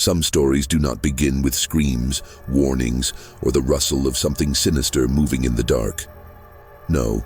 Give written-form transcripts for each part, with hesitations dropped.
Some stories do not begin with screams, warnings, or the rustle of something sinister moving in the dark. No,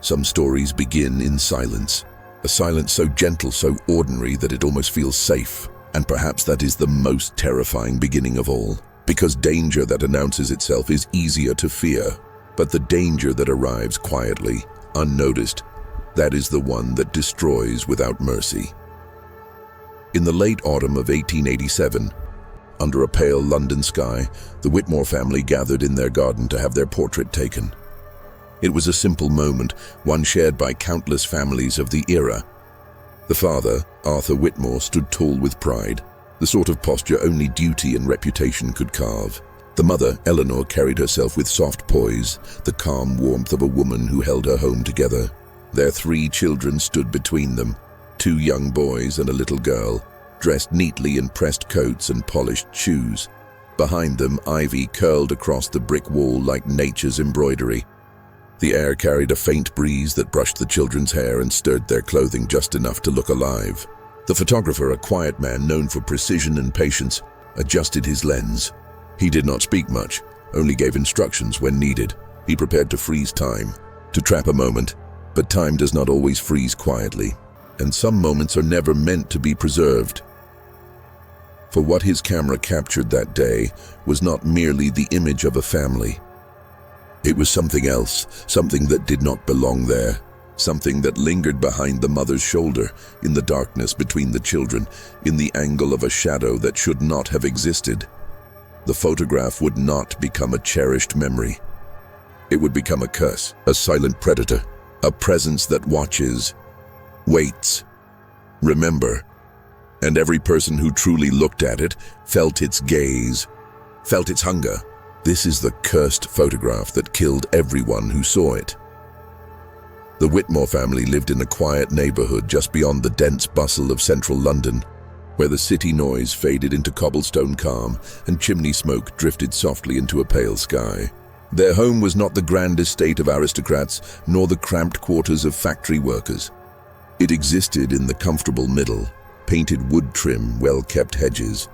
some stories begin in silence. A silence so gentle, so ordinary that it almost feels safe. And perhaps that is the most terrifying beginning of all. Because danger that announces itself is easier to fear. But the danger that arrives quietly, unnoticed, that is the one that destroys without mercy. In the late autumn of 1887, under a pale London sky, the Whitmore family gathered in their garden to have their portrait taken. It was a simple moment, one shared by countless families of the era. The father, Arthur Whitmore, stood tall with pride, the sort of posture only duty and reputation could carve. The mother, Eleanor, carried herself with soft poise, the calm warmth of a woman who held her home together. Their 3 children stood between them, 2 young boys and a little girl, dressed neatly in pressed coats and polished shoes. Behind them, ivy curled across the brick wall like nature's embroidery. The air carried a faint breeze that brushed the children's hair and stirred their clothing just enough to look alive. The photographer, a quiet man known for precision and patience, adjusted his lens. He did not speak much, only gave instructions when needed. He prepared to freeze time, to trap a moment, but time does not always freeze quietly, and some moments are never meant to be preserved. For what his camera captured that day was not merely the image of a family. It was something else, something that did not belong there, something that lingered behind the mother's shoulder, in the darkness between the children, in the angle of a shadow that should not have existed. The photograph would not become a cherished memory. It would become a curse, a silent predator, a presence that watches, waits, remember, and every person who truly looked at it felt its gaze, felt its hunger. This is the cursed photograph that killed everyone who saw it. The Whitmore family lived in a quiet neighborhood just beyond the dense bustle of central London, where the city noise faded into cobblestone calm and chimney smoke drifted softly into a pale sky. Their home was not the grand estate of aristocrats, nor the cramped quarters of factory workers. It existed in the comfortable middle, painted wood trim, well-kept hedges,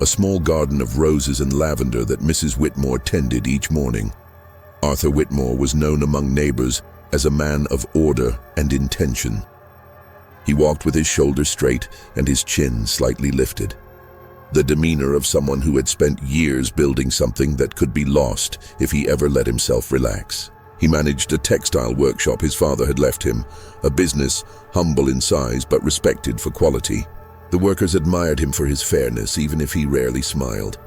a small garden of roses and lavender that Mrs. Whitmore tended each morning. Arthur Whitmore was known among neighbors as a man of order and intention. He walked with his shoulders straight and his chin slightly lifted, the demeanor of someone who had spent years building something that could be lost if he ever let himself relax. He managed a textile workshop his father had left him, a business humble in size but respected for quality. The workers admired him for his fairness, even if he rarely smiled.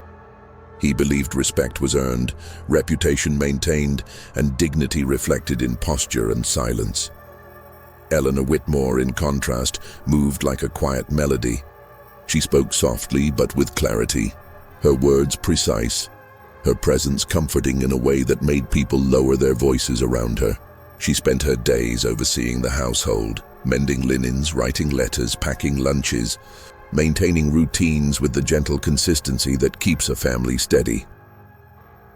He believed respect was earned, reputation maintained, and dignity reflected in posture and silence. Eleanor Whitmore, in contrast, moved like a quiet melody. She spoke softly but with clarity, her words precise, her presence comforting in a way that made people lower their voices around her. She spent her days overseeing the household, mending linens, writing letters, packing lunches, maintaining routines with the gentle consistency that keeps a family steady.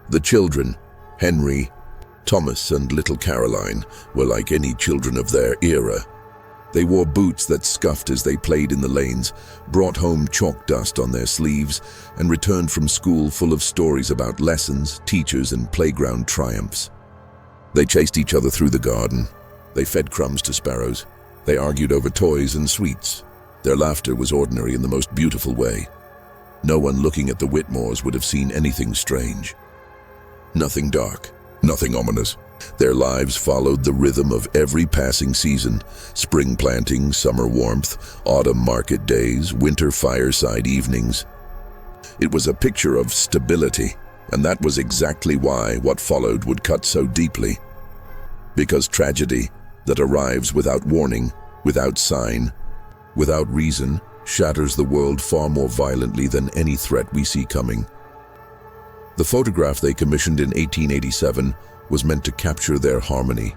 The children, Henry, Thomas, and little Caroline, were like any children of their era. They wore boots that scuffed as they played in the lanes, brought home chalk dust on their sleeves, and returned from school full of stories about lessons, teachers, and playground triumphs. They chased each other through the garden. They fed crumbs to sparrows. They argued over toys and sweets. Their laughter was ordinary in the most beautiful way. No one looking at the Whitmores would have seen anything strange. Nothing dark, nothing ominous. Their lives followed the rhythm of every passing season: spring planting, summer warmth, autumn market days, winter fireside evenings. It was a picture of stability, and that was exactly why what followed would cut so deeply. Because tragedy that arrives without warning, without sign, without reason, shatters the world far more violently than any threat we see coming. The photograph they commissioned in 1887 was meant to capture their harmony.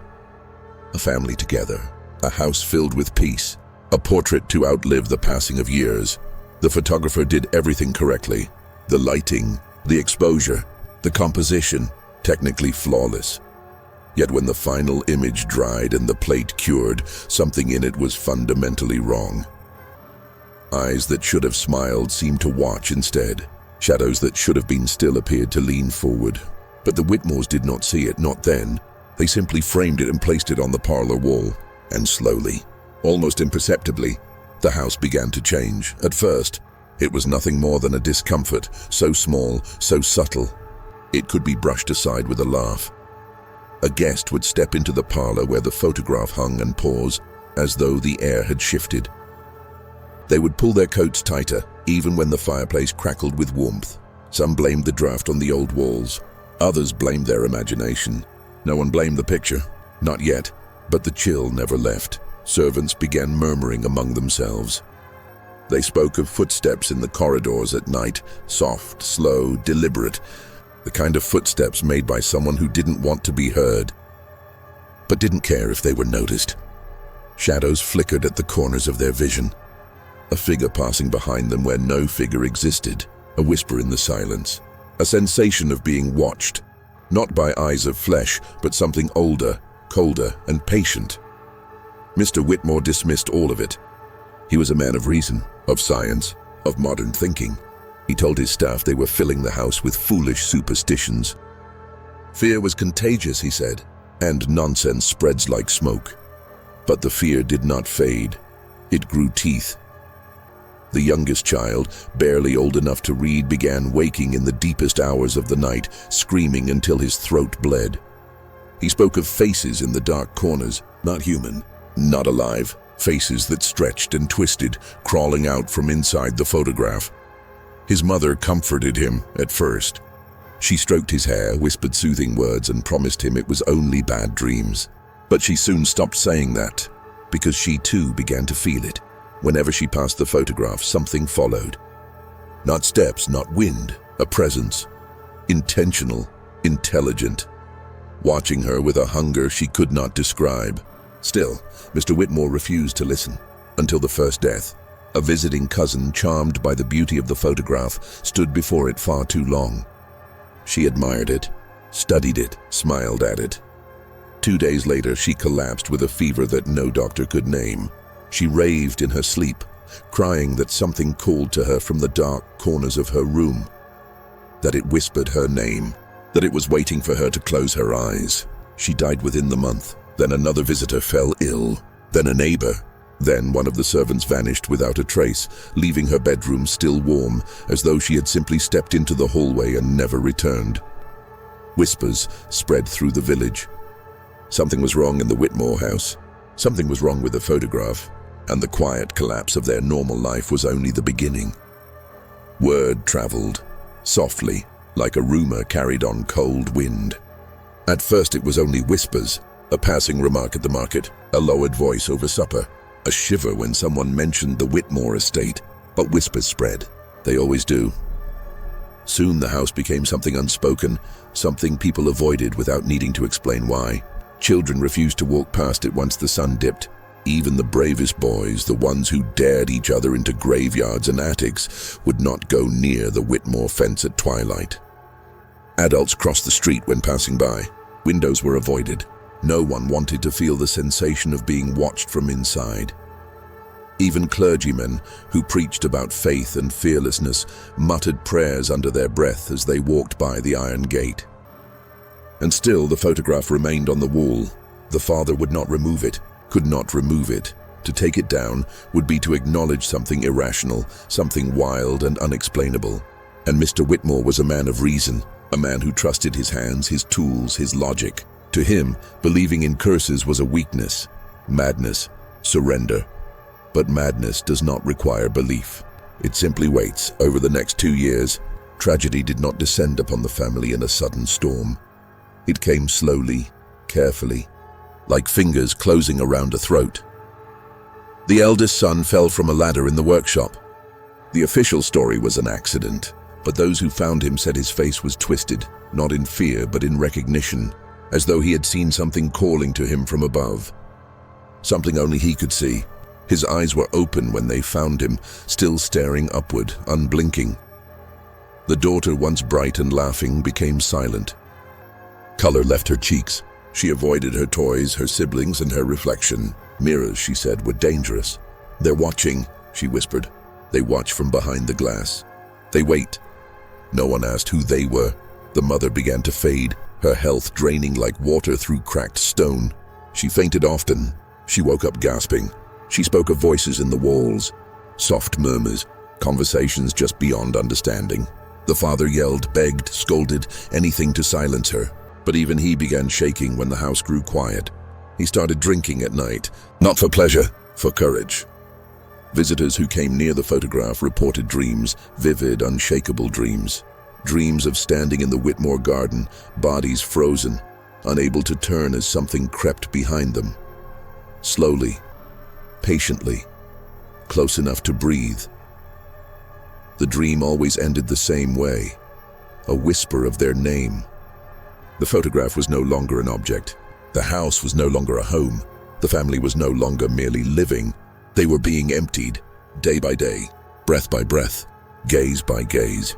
A family together, a house filled with peace, a portrait to outlive the passing of years. The photographer did everything correctly. The lighting, the exposure, the composition, technically flawless. Yet when the final image dried and the plate cured, something in it was fundamentally wrong. Eyes that should have smiled seemed to watch instead. Shadows that should have been still appeared to lean forward. But the Whitmores did not see it, not then. They simply framed it and placed it on the parlor wall. And slowly, almost imperceptibly, the house began to change. At first, it was nothing more than a discomfort, so small, so subtle. It could be brushed aside with a laugh. A guest would step into the parlor where the photograph hung and pause, as though the air had shifted. They would pull their coats tighter, even when the fireplace crackled with warmth. Some blamed the draft on the old walls. Others blamed their imagination. No one blamed the picture. Not yet, but the chill never left. Servants began murmuring among themselves. They spoke of footsteps in the corridors at night, soft, slow, deliberate, the kind of footsteps made by someone who didn't want to be heard, but didn't care if they were noticed. Shadows flickered at the corners of their vision. A figure passing behind them where no figure existed, a whisper in the silence, a sensation of being watched, not by eyes of flesh, but something older, colder, and patient. Mr. Whitmore dismissed all of it. He was a man of reason, of science, of modern thinking. He told his staff they were filling the house with foolish superstitions. Fear was contagious, he said, and nonsense spreads like smoke. But the fear did not fade. It grew teeth. The youngest child, barely old enough to read, began waking in the deepest hours of the night, screaming until his throat bled. He spoke of faces in the dark corners, not human, not alive, faces that stretched and twisted, crawling out from inside the photograph. His mother comforted him at first. She stroked his hair, whispered soothing words, and promised him it was only bad dreams. But she soon stopped saying that, because she too began to feel it. Whenever she passed the photograph, something followed. Not steps, not wind, a presence. Intentional, intelligent. Watching her with a hunger she could not describe. Still, Mr. Whitmore refused to listen, until the first death. A visiting cousin, charmed by the beauty of the photograph, stood before it far too long. She admired it, studied it, smiled at it. 2 days later, she collapsed with a fever that no doctor could name. She raved in her sleep, crying that something called to her from the dark corners of her room, that it whispered her name, that it was waiting for her to close her eyes. She died within the month. Then another visitor fell ill, then a neighbor. Then one of the servants vanished without a trace, leaving her bedroom still warm, as though she had simply stepped into the hallway and never returned. Whispers spread through the village. Something was wrong in the Whitmore house. Something was wrong with the photograph, and the quiet collapse of their normal life was only the beginning. Word traveled, softly, like a rumor carried on cold wind. At first it was only whispers, a passing remark at the market, a lowered voice over supper, a shiver when someone mentioned the Whitmore estate, but whispers spread. They always do. Soon the house became something unspoken, something people avoided without needing to explain why. Children refused to walk past it once the sun dipped. Even the bravest boys, the ones who dared each other into graveyards and attics, would not go near the Whitmore fence at twilight. Adults crossed the street when passing by. Windows were avoided. No one wanted to feel the sensation of being watched from inside. Even clergymen, who preached about faith and fearlessness, muttered prayers under their breath as they walked by the iron gate. And still the photograph remained on the wall. The father would not remove it, could not remove it. To take it down would be to acknowledge something irrational, something wild and unexplainable. And Mr. Whitmore was a man of reason, a man who trusted his hands, his tools, his logic. To him, believing in curses was a weakness, madness, surrender. But madness does not require belief. It simply waits. Over the next 2 years, tragedy did not descend upon the family in a sudden storm. It came slowly, carefully, like fingers closing around a throat. The eldest son fell from a ladder in the workshop. The official story was an accident, but those who found him said his face was twisted, not in fear but in recognition, as though he had seen something calling to him from above. Something only he could see. His eyes were open when they found him, still staring upward, unblinking. The daughter, once bright and laughing, became silent. Color left her cheeks. She avoided her toys, her siblings, and her reflection. Mirrors, she said, were dangerous. "They're watching," she whispered. They watch from behind the glass. They wait. No one asked who they were. The mother began to fade, her health draining like water through cracked stone. She fainted often. She woke up gasping. She spoke of voices in the walls, soft murmurs, conversations just beyond understanding. The father yelled, begged, scolded, anything to silence her. But even he began shaking when the house grew quiet. He started drinking at night, not for pleasure, for courage. Visitors who came near the photograph reported dreams, vivid, unshakable dreams. Dreams of standing in the Whitmore garden, bodies frozen, unable to turn as something crept behind them. Slowly, patiently, close enough to breathe. The dream always ended the same way, a whisper of their name. The photograph was no longer an object. The house was no longer a home. The family was no longer merely living. They were being emptied, day by day, breath by breath, gaze by gaze.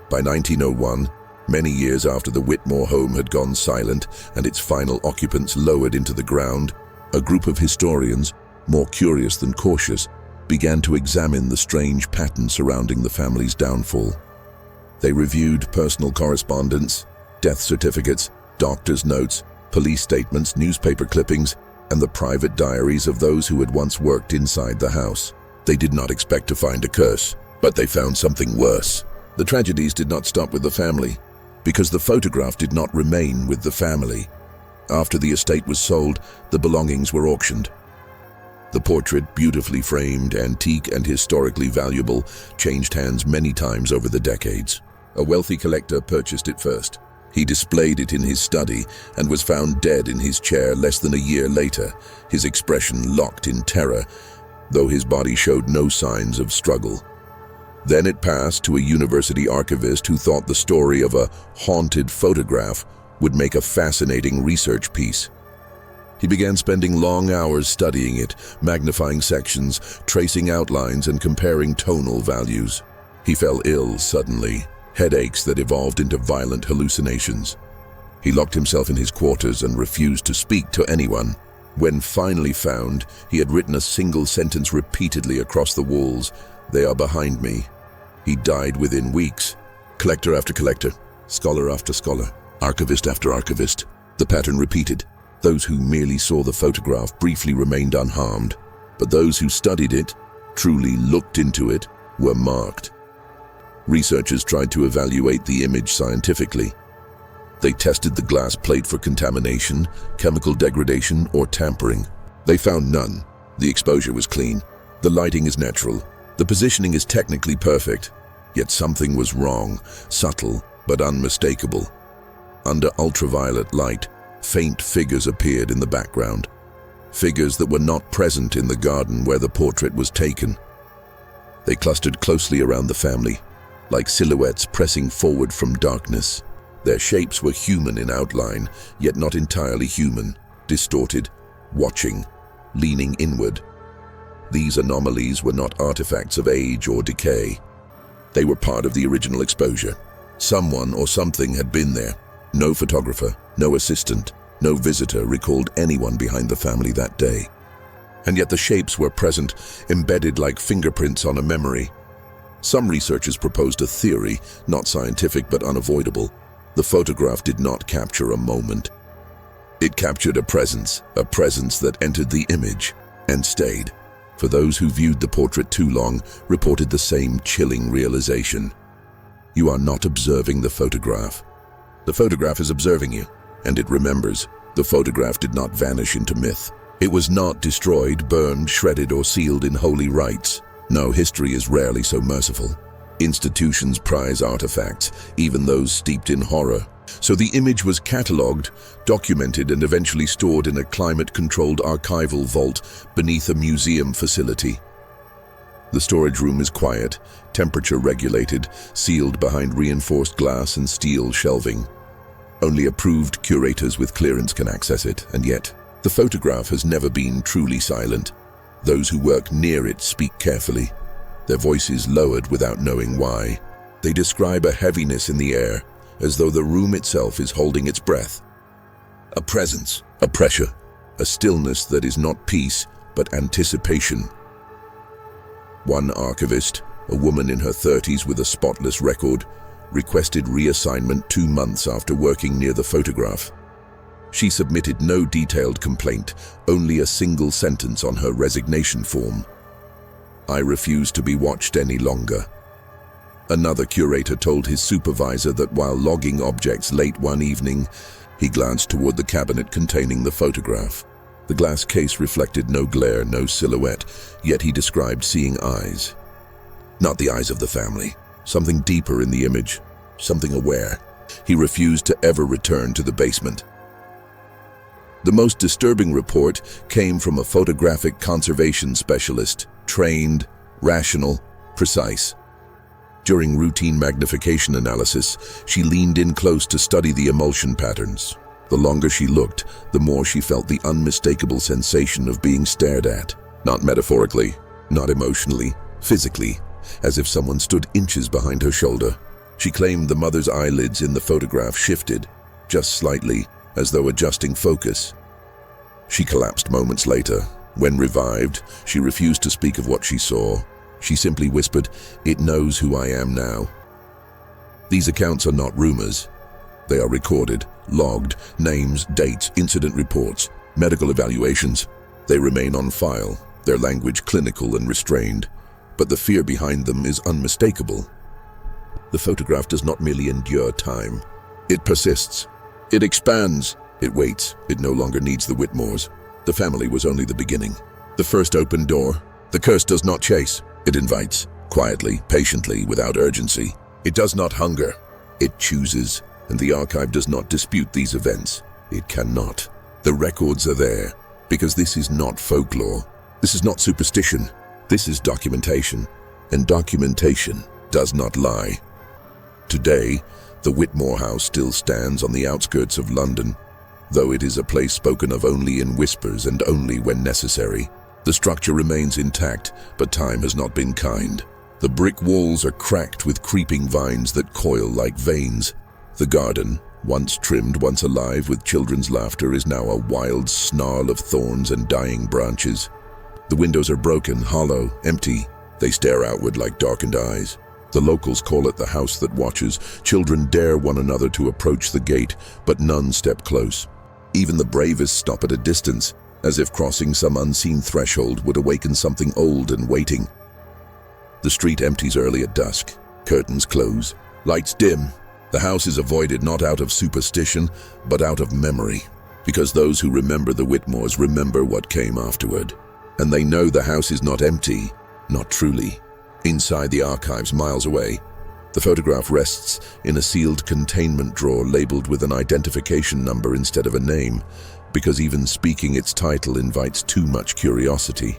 By 1901, many years after the Whitmore home had gone silent and its final occupants lowered into the ground, a group of historians, more curious than cautious, began to examine the strange pattern surrounding the family's downfall. They reviewed personal correspondence, death certificates, doctor's notes, police statements, newspaper clippings, and the private diaries of those who had once worked inside the house. They did not expect to find a curse, but they found something worse. The tragedies did not stop with the family, because the photograph did not remain with the family. After the estate was sold, the belongings were auctioned. The portrait, beautifully framed, antique, and historically valuable, changed hands many times over the decades. A wealthy collector purchased it first. He displayed it in his study and was found dead in his chair less than a year later, his expression locked in terror, though his body showed no signs of struggle. Then it passed to a university archivist who thought the story of a haunted photograph would make a fascinating research piece. He began spending long hours studying it, magnifying sections, tracing outlines, and comparing tonal values. He fell ill suddenly, headaches that evolved into violent hallucinations. He locked himself in his quarters and refused to speak to anyone. When finally found, he had written a single sentence repeatedly across the walls, "They are behind me." He died within weeks. Collector after collector, scholar after scholar, archivist after archivist. The pattern repeated. Those who merely saw the photograph briefly remained unharmed, but those who studied it, truly looked into it, were marked. Researchers tried to evaluate the image scientifically. They tested the glass plate for contamination, chemical degradation, or tampering. They found none. The exposure was clean. The lighting is natural. The positioning is technically perfect. Yet something was wrong, subtle but unmistakable. Under ultraviolet light, faint figures appeared in the background. Figures that were not present in the garden where the portrait was taken. They clustered closely around the family, like silhouettes pressing forward from darkness. Their shapes were human in outline, yet not entirely human, distorted, watching, leaning inward. These anomalies were not artifacts of age or decay. They were part of the original exposure. Someone or something had been there. No photographer, no assistant, no visitor recalled anyone behind the family that day. And yet the shapes were present, embedded like fingerprints on a memory. Some researchers proposed a theory, not scientific but unavoidable. The photograph did not capture a moment. It captured a presence that entered the image and stayed. For those who viewed the portrait too long, reported the same chilling realization. You are not observing the photograph. The photograph is observing you, and it remembers. The photograph did not vanish into myth. It was not destroyed, burned, shredded, or sealed in holy rites. No, history is rarely so merciful. Institutions prize artifacts, even those steeped in horror. So the image was catalogued, documented, and eventually stored in a climate-controlled archival vault beneath a museum facility. The storage room is quiet, temperature-regulated, sealed behind reinforced glass and steel shelving. Only approved curators with clearance can access it, and yet, the photograph has never been truly silent. Those who work near it speak carefully, their voices lowered without knowing why. They describe a heaviness in the air, as though the room itself is holding its breath. A presence, a pressure, a stillness that is not peace, but anticipation. One archivist, a woman in her 30s with a spotless record, requested reassignment 2 months after working near the photograph. She submitted no detailed complaint, only a single sentence on her resignation form. "I refuse to be watched any longer." Another curator told his supervisor that while logging objects late one evening, he glanced toward the cabinet containing the photograph. The glass case reflected no glare, no silhouette, yet he described seeing eyes. Not the eyes of the family, something deeper in the image, something aware. He refused to ever return to the basement. The most disturbing report came from a photographic conservation specialist, trained, rational, precise. During routine magnification analysis, she leaned in close to study the emulsion patterns. The longer she looked, the more she felt the unmistakable sensation of being stared at. Not metaphorically, not emotionally, physically, as if someone stood inches behind her shoulder. She claimed the mother's eyelids in the photograph shifted, just slightly, as though adjusting focus. She collapsed moments later. When revived, she refused to speak of what she saw. She simply whispered, "It knows who I am now." These accounts are not rumors. They are recorded, logged, names, dates, incident reports, medical evaluations. They remain on file, their language clinical and restrained, but the fear behind them is unmistakable. The photograph does not merely endure time. It persists. It expands. It waits. It no longer needs the Whitmores. The family was only the beginning. The first open door. The curse does not chase. It invites, quietly, patiently, without urgency. It does not hunger. It chooses, and the archive does not dispute these events. It cannot. The records are there, because this is not folklore. This is not superstition. This is documentation, and documentation does not lie. Today, the Whitmore house still stands on the outskirts of London, though it is a place spoken of only in whispers and only when necessary. The structure remains intact, but time has not been kind. The brick walls are cracked with creeping vines that coil like veins. The garden, once trimmed, once alive with children's laughter, is now a wild snarl of thorns and dying branches. The windows are broken, hollow, empty. They stare outward like darkened eyes. The locals call it the house that watches. Children dare one another to approach the gate, but none step close. Even the bravest stop at a distance, as if crossing some unseen threshold would awaken something old and waiting. The street empties early at dusk. Curtains close. Lights dim. The house is avoided not out of superstition, but out of memory. Because those who remember the Whitmores remember what came afterward. And they know the house is not empty, not truly. Inside the archives, miles away, the photograph rests in a sealed containment drawer labeled with an identification number instead of a name, because even speaking its title invites too much curiosity.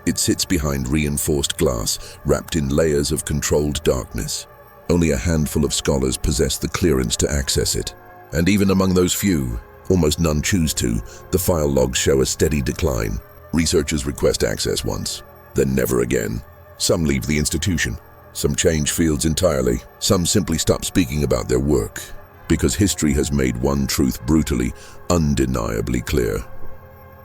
It sits behind reinforced glass, wrapped in layers of controlled darkness. Only a handful of scholars possess the clearance to access it. And even among those few, almost none choose to, the file logs show a steady decline. Researchers request access once, then never again. Some leave the institution. Some change fields entirely. Some simply stop speaking about their work, because history has made one truth brutally, undeniably clear.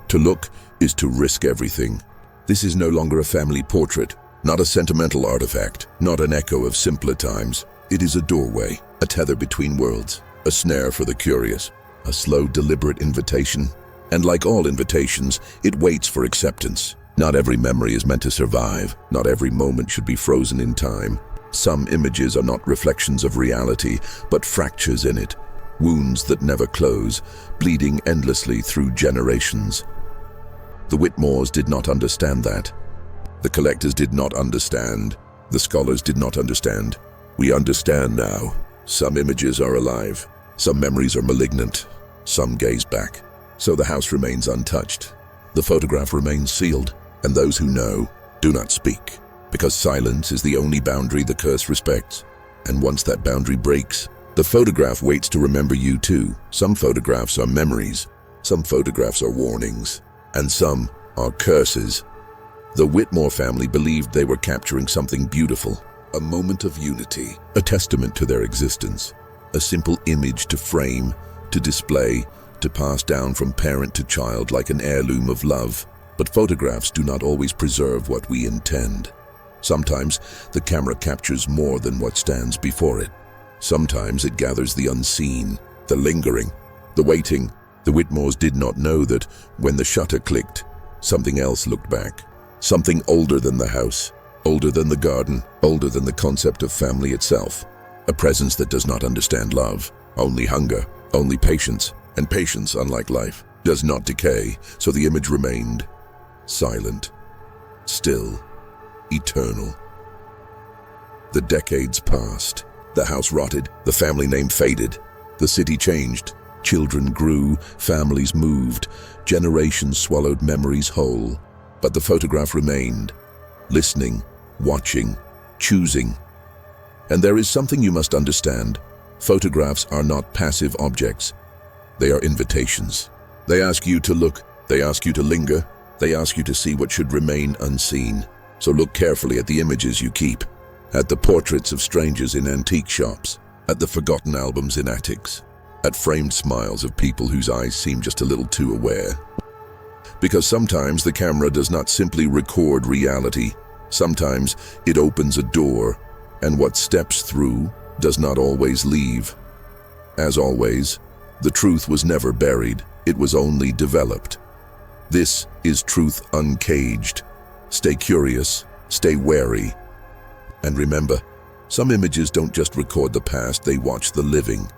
To look is to risk everything. This is no longer a family portrait, not a sentimental artifact, not an echo of simpler times. It is a doorway, a tether between worlds, a snare for the curious, a slow, deliberate invitation. And like all invitations, it waits for acceptance. Not every memory is meant to survive. Not every moment should be frozen in time. Some images are not reflections of reality, but fractures in it. Wounds that never close, bleeding endlessly through generations. The Whitmores did not understand that. The collectors did not understand. The scholars did not understand. We understand now. Some images are alive. Some memories are malignant. Some gaze back. So the house remains untouched. The photograph remains sealed. And those who know do not speak, because silence is the only boundary the curse respects. And once that boundary breaks, the photograph waits to remember you too. Some photographs are memories, some photographs are warnings, and some are curses. The Whitmore family believed they were capturing something beautiful, a moment of unity, a testament to their existence, a simple image to frame, to display, to pass down from parent to child like an heirloom of love. But photographs do not always preserve what we intend. Sometimes the camera captures more than what stands before it. Sometimes it gathers the unseen, the lingering, the waiting. The Whitmores did not know that when the shutter clicked, something else looked back. Something older than the house, older than the garden, older than the concept of family itself. A presence that does not understand love, only hunger, only patience. And patience, unlike life, does not decay, so the image remained silent, still, eternal. The decades passed. The house rotted, the family name faded, the city changed, children grew, families moved, generations swallowed memories whole. But the photograph remained, listening, watching, choosing. And there is something you must understand. Photographs are not passive objects. They are invitations. They ask you to look, they ask you to linger, they ask you to see what should remain unseen. So look carefully at the images you keep. At the portraits of strangers in antique shops, at the forgotten albums in attics, at framed smiles of people whose eyes seem just a little too aware. Because sometimes the camera does not simply record reality. Sometimes it opens a door, and what steps through does not always leave. As always, the truth was never buried, it was only developed. This is Truth Uncaged. Stay curious, stay wary. And remember, some images don't just record the past, they watch the living.